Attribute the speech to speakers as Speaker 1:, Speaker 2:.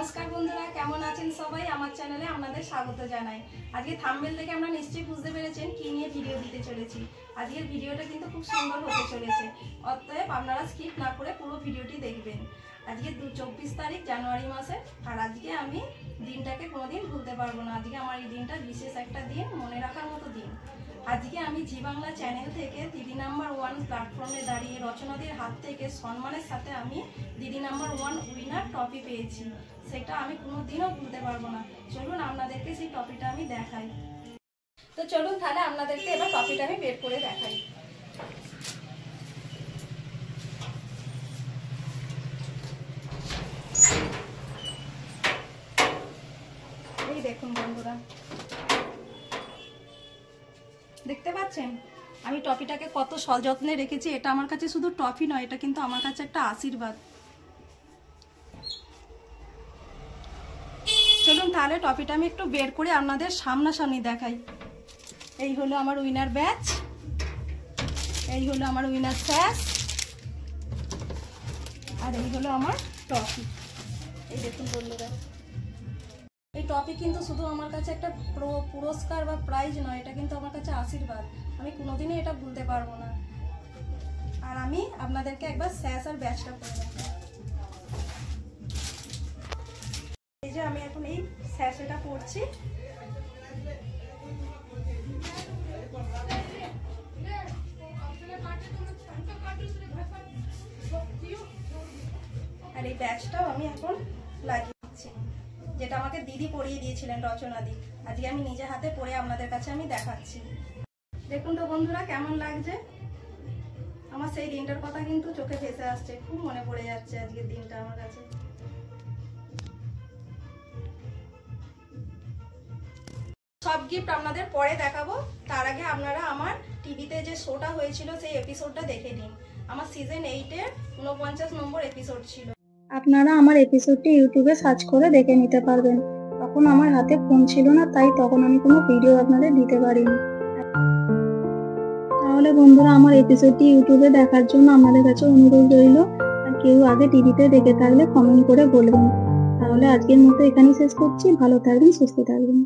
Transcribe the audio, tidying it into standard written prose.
Speaker 1: নমস্কার বন্ধুরা, কেমন আছেন সবাই? আমার চ্যানেলে আপনাদের স্বাগত জানাই। আজকে থাম্বনেল থেকে আমরা নিশ্চয়ই বুঝতে পেরেছেন কি নিয়ে ভিডিও দিতে চলেছি। আজকের ভিডিওটা কিন্তু খুব সুন্দর হতে চলেছে, অতএব আপনারা স্কিপ না করে পুরো ভিডিওটি দেখবেন। আজকে 24 তারিখ জানুয়ারি মাসে, আর আজকে আমি দিনটাকে কোনোদিন ভুলতে পারবো না। আজকে আমার এই দিনটা বিশেষ একটা দিন, মনে রাখার মতো দিন। আজকে আমি জি বাংলা চ্যানেল থেকে দিদি নাম্বার 1 প্ল্যাটফর্মে দাঁড়িয়ে রচনাদির হাত থেকে সম্মানের সাথে আমি দিদি নাম্বার 1 উইনার ট্রফি পেয়েছি। সেটা আমি কোনোদিনও ভুলতে পারবো না। চলুন আপনাদেরকে সেই ট্রফিটা আমি দেখাই। তো চলুন তাহলে আপনাদেরকে এবার ট্রফিটা আমি বের করে দেখাই। এই দেখুন বন্ধুরা, দেখতে পাচ্ছেন আমি ট্রফিটাকে কত সযত্নে রেখেছি। এটা আমার কাছে শুধু ট্রফি নয়, এটা কিন্তু আমার কাছে একটা আশীর্বাদ। চলুন তাহলে ট্রফিটা আমি একটু বের করে আপনাদের সামনাসামনি দেখাই। এই হলো আমার উইনার ব্যাচ, এই হলো আমার উইনার স্যাশ, আর এই হলো আমার ট্রফি। এই দেখুন বন্ধুরা, এই ট্রফি কিন্তু শুধু আমার কাছে একটা পুরস্কার বা প্রাইজ নয়, এটা কিন্তু আমার কাছে আশীর্বাদ। আমি কোনোদিনই এটা ভুলতে পারবো না। আর আমি আপনাদেরকে একবার স্যাশ আর ব্যাচটা করে দেখাই। এই যে আমি এখন এই স্যাশটা পরছি। আর এই ব্যাচটাও আমি এখন লাগিয়ে দিচ্ছি, যেটা আমাকে দিদি পরিয়ে দিয়েছিলেন, রচনাদি। আজকে আমি নিজে হাতে পরে আপনাদের কাছে আমি দেখাচ্ছি। দেখুন তো বন্ধুরা কেমন লাগছে। আমার সেই দিনটার কথা কিন্তু চোখে ভেসে আসছে, খুব মনে পড়ে যাচ্ছে আজকের দিনটা আমার কাছে। সব গিফট আপনাদের পরে দেখাবো, তার আগে আপনারা আমার টিভিতে যে শোটা হয়েছিল সেই এপিসোডটা দেখে নিন। আমার সিজন 8-এর 49 নম্বর এপিসোড ছিল।
Speaker 2: আপনারা আমার এপিসোডটি ইউটিউবে সার্চ করে দেখে নিতে পারবেন। তখন আমার হাতে ফোন ছিল না, তাই তখন আমি কোনো ভিডিও আপনাদের দিতে পারিনি। তাহলে বন্ধুরা, আমার এপিসোডটি ইউটিউবে দেখার জন্য আপনাদের কাছে অনুরোধ রইল। আর কেউ আগে টিভিতে দেখে থাকলে কমেন্ট করে বলবেন। তাহলে আজকের মতো এখানেই শেষ করছি। ভালো থাকবেন, সুস্থ থাকবেন।